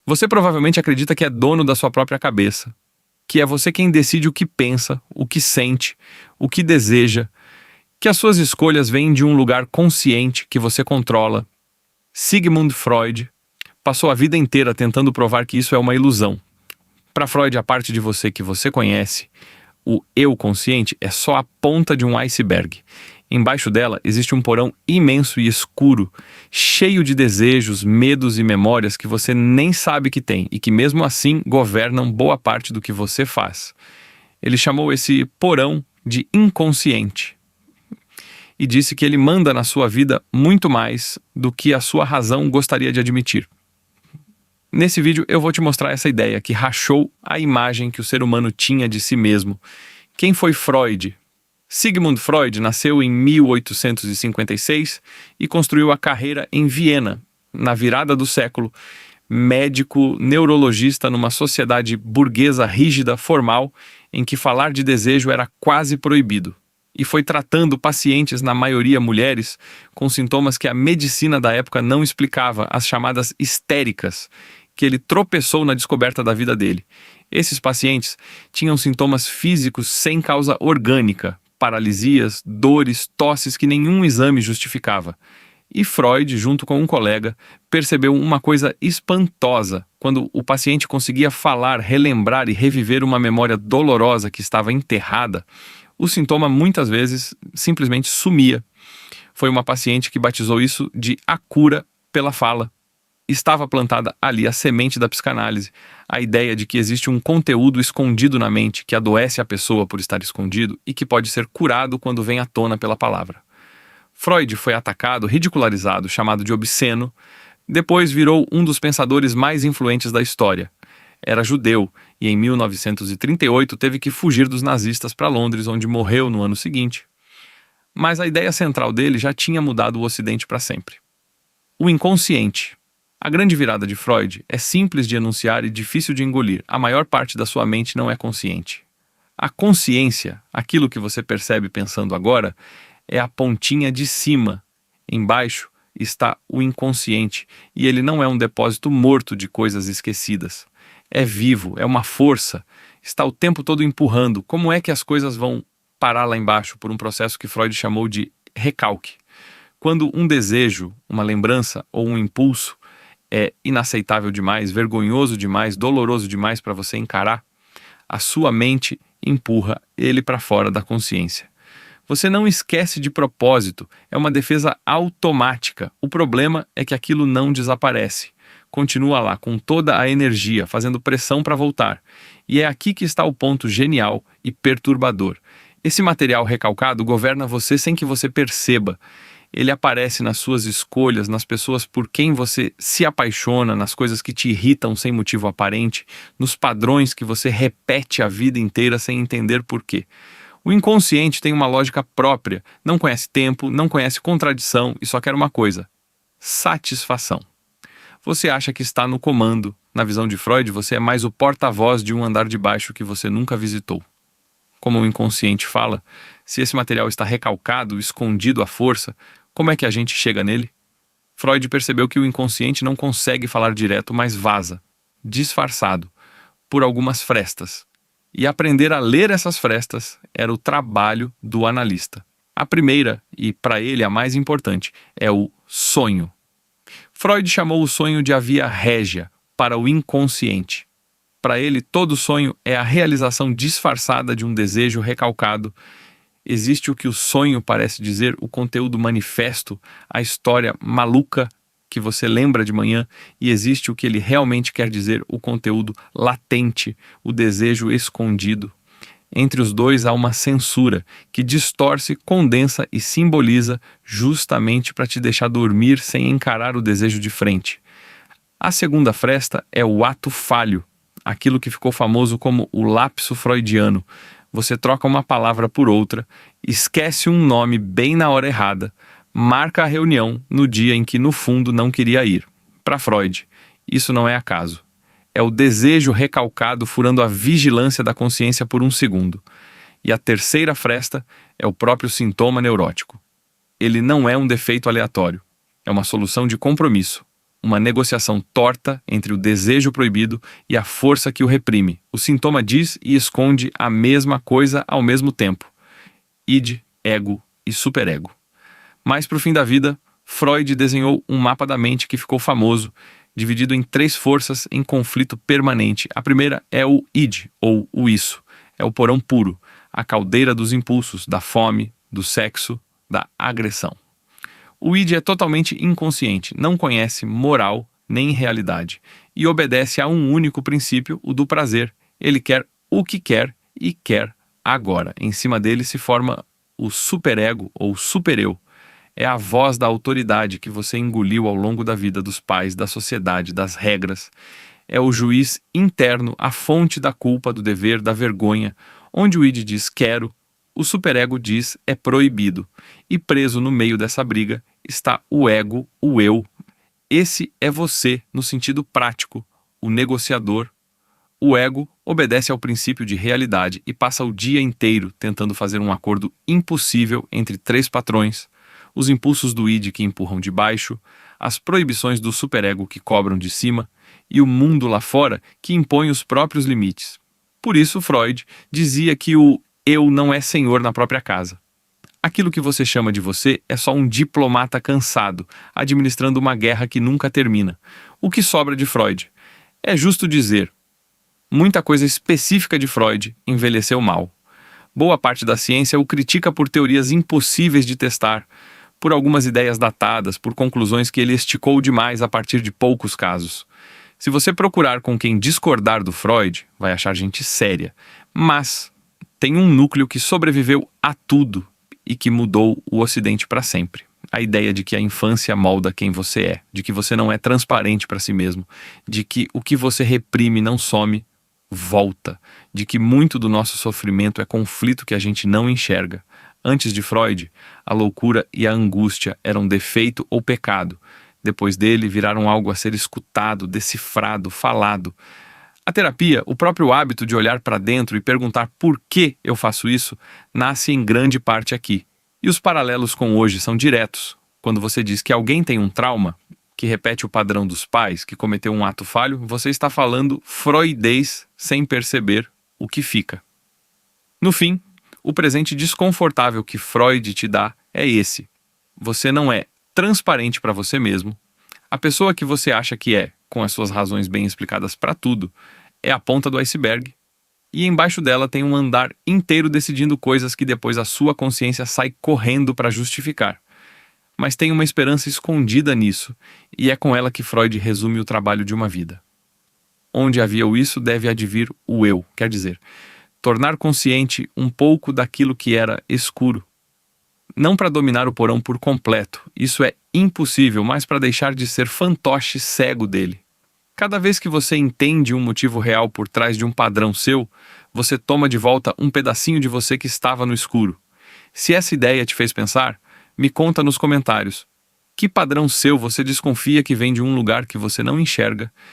Você provavelmente acredita que é dono da sua própria cabeça, que é você quem decide o que pensa, o que sente, o que deseja, que as suas escolhas vêm de um lugar consciente que você controla. Sigmund Freud passou a vida inteira tentando provar que isso é uma ilusão. Para Freud, a parte de você que você conhece, o eu consciente, é só a ponta de um iceberg. Embaixo dela existe um porão imenso e escuro, cheio de desejos, medos e memórias que você nem sabe que tem e que mesmo assim governam boa parte do que você faz. Ele chamou esse porão de inconsciente e disse que ele manda na sua vida muito mais do que a sua razão gostaria de admitir. Nesse vídeo eu vou te mostrar essa ideia que rachou a imagem que o ser humano tinha de si mesmo. Quem foi Freud? Sigmund Freud nasceu em 1856 e construiu a carreira em Viena, na virada do século, médico neurologista numa sociedade burguesa rígida, formal, em que falar de desejo era quase proibido. E foi tratando pacientes, na maioria mulheres, com sintomas que a medicina da época não explicava, as chamadas histéricas, que ele tropeçou na descoberta da vida dele. Esses pacientes tinham sintomas físicos sem causa orgânica, paralisias, dores, tosses que nenhum exame justificava. E Freud, junto com um colega, percebeu uma coisa espantosa quando o paciente conseguia falar, relembrar e reviver uma memória dolorosa que estava enterrada. O sintoma muitas vezes simplesmente sumia. Foi uma paciente que batizou isso de a cura pela fala. Estava plantada ali a semente da psicanálise, a ideia de que existe um conteúdo escondido na mente que adoece a pessoa por estar escondido e que pode ser curado quando vem à tona pela palavra. Freud foi atacado, ridicularizado, chamado de obsceno, depois virou um dos pensadores mais influentes da história. Era judeu e em 1938 teve que fugir dos nazistas para Londres, onde morreu no ano seguinte. Mas a ideia central dele já tinha mudado o Ocidente para sempre. O inconsciente. A grande virada de Freud é simples de enunciar e difícil de engolir. A maior parte da sua mente não é consciente. A consciência, aquilo que você percebe pensando agora, é a pontinha de cima. Embaixo está o inconsciente, e ele não é um depósito morto de coisas esquecidas. É vivo, é uma força, está o tempo todo empurrando. Como é que as coisas vão parar lá embaixo por um processo que Freud chamou de recalque? Quando um desejo, uma lembrança ou um impulso é inaceitável demais, vergonhoso demais, doloroso demais para você encarar, a sua mente empurra ele para fora da consciência. Você não esquece de propósito, é uma defesa automática. O problema é que aquilo não desaparece. Continua lá com toda a energia, fazendo pressão para voltar. E é aqui que está o ponto genial e perturbador. Esse material recalcado governa você sem que você perceba. Ele aparece nas suas escolhas, nas pessoas por quem você se apaixona, nas coisas que te irritam sem motivo aparente, nos padrões que você repete a vida inteira sem entender por quê. O inconsciente tem uma lógica própria, não conhece tempo, não conhece contradição e só quer uma coisa: satisfação. Você acha que está no comando. Na visão de Freud, você é mais o porta-voz de um andar de baixo que você nunca visitou. Como o inconsciente fala, se esse material está recalcado, escondido à força, como é que a gente chega nele? Freud percebeu que o inconsciente não consegue falar direto, mas vaza, disfarçado, por algumas frestas. E aprender a ler essas frestas era o trabalho do analista. A primeira, e para ele a mais importante, é o sonho. Freud chamou o sonho de a via régia para o inconsciente. Para ele, todo sonho é a realização disfarçada de um desejo recalcado. Existe o que o sonho parece dizer, o conteúdo manifesto, a história maluca que você lembra de manhã, e existe o que ele realmente quer dizer, o conteúdo latente, o desejo escondido. Entre os dois há uma censura que distorce, condensa e simboliza justamente para te deixar dormir sem encarar o desejo de frente. A segunda fresta é o ato falho, aquilo que ficou famoso como o lapso freudiano. Você troca uma palavra por outra, esquece um nome bem na hora errada, marca a reunião no dia em que no fundo não queria ir. Para Freud, isso não é acaso. É o desejo recalcado furando a vigilância da consciência por um segundo. E a terceira fresta é o próprio sintoma neurótico. Ele não é um defeito aleatório. É uma solução de compromisso. uma negociação torta entre o desejo proibido e a força que o reprime. O sintoma diz e esconde a mesma coisa ao mesmo tempo: id, ego e superego. Mais para o fim da vida, Freud desenhou um mapa da mente que ficou famoso, dividido em 3 forças em conflito permanente. A primeira é o id, ou o isso. É o porão puro, a caldeira dos impulsos, da fome, do sexo, da agressão. O id é totalmente inconsciente, não conhece moral nem realidade e obedece a um único princípio, o do prazer. Ele quer o que quer e quer agora. Em cima dele se forma o superego ou supereu. É a voz da autoridade que você engoliu ao longo da vida, dos pais, da sociedade, das regras. É o juiz interno, a fonte da culpa, do dever, da vergonha. Onde o id diz quero, o superego diz é proibido. E preso no meio dessa briga está o ego, o eu. Esse é você no sentido prático, o negociador. O ego obedece ao princípio de realidade e passa o dia inteiro tentando fazer um acordo impossível entre 3 patrões: os impulsos do id que empurram de baixo, as proibições do superego que cobram de cima e o mundo lá fora que impõe os próprios limites. Por isso, Freud dizia que o eu não é senhor na própria casa. Aquilo que você chama de você é só um diplomata cansado, administrando uma guerra que nunca termina. O que sobra de Freud? É justo dizer, muita coisa específica de Freud envelheceu mal. Boa parte da ciência o critica por teorias impossíveis de testar, por algumas ideias datadas, por conclusões que ele esticou demais a partir de poucos casos. Se você procurar com quem discordar do Freud, vai achar gente séria, mas tem um núcleo que sobreviveu a tudo e que mudou o Ocidente para sempre. A ideia de que a infância molda quem você é, de que você não é transparente para si mesmo, de que o que você reprime não some, volta, de que muito do nosso sofrimento é conflito que a gente não enxerga. Antes de Freud, a loucura e a angústia eram defeito ou pecado. Depois dele, viraram algo a ser escutado, decifrado, falado. A terapia, o próprio hábito de olhar para dentro e perguntar por que eu faço isso, nasce em grande parte aqui. E os paralelos com hoje são diretos. Quando você diz que alguém tem um trauma, que repete o padrão dos pais, que cometeu um ato falho, você está falando freudês sem perceber o que fica. No fim, o presente desconfortável que Freud te dá é esse. Você não é transparente para você mesmo. A pessoa que você acha que é, com as suas razões bem explicadas para tudo, é a ponta do iceberg. E embaixo dela tem um andar inteiro decidindo coisas que depois a sua consciência sai correndo para justificar. Mas tem uma esperança escondida nisso, e é com ela que Freud resume o trabalho de uma vida. Onde havia o isso, deve advir o eu, quer dizer, tornar consciente um pouco daquilo que era escuro. Não para dominar o porão por completo, isso é impossível, mas para deixar de ser fantoche cego dele. Cada vez que você entende um motivo real por trás de um padrão seu, você toma de volta um pedacinho de você que estava no escuro. Se essa ideia te fez pensar, me conta nos comentários. Que padrão seu você desconfia que vem de um lugar que você não enxerga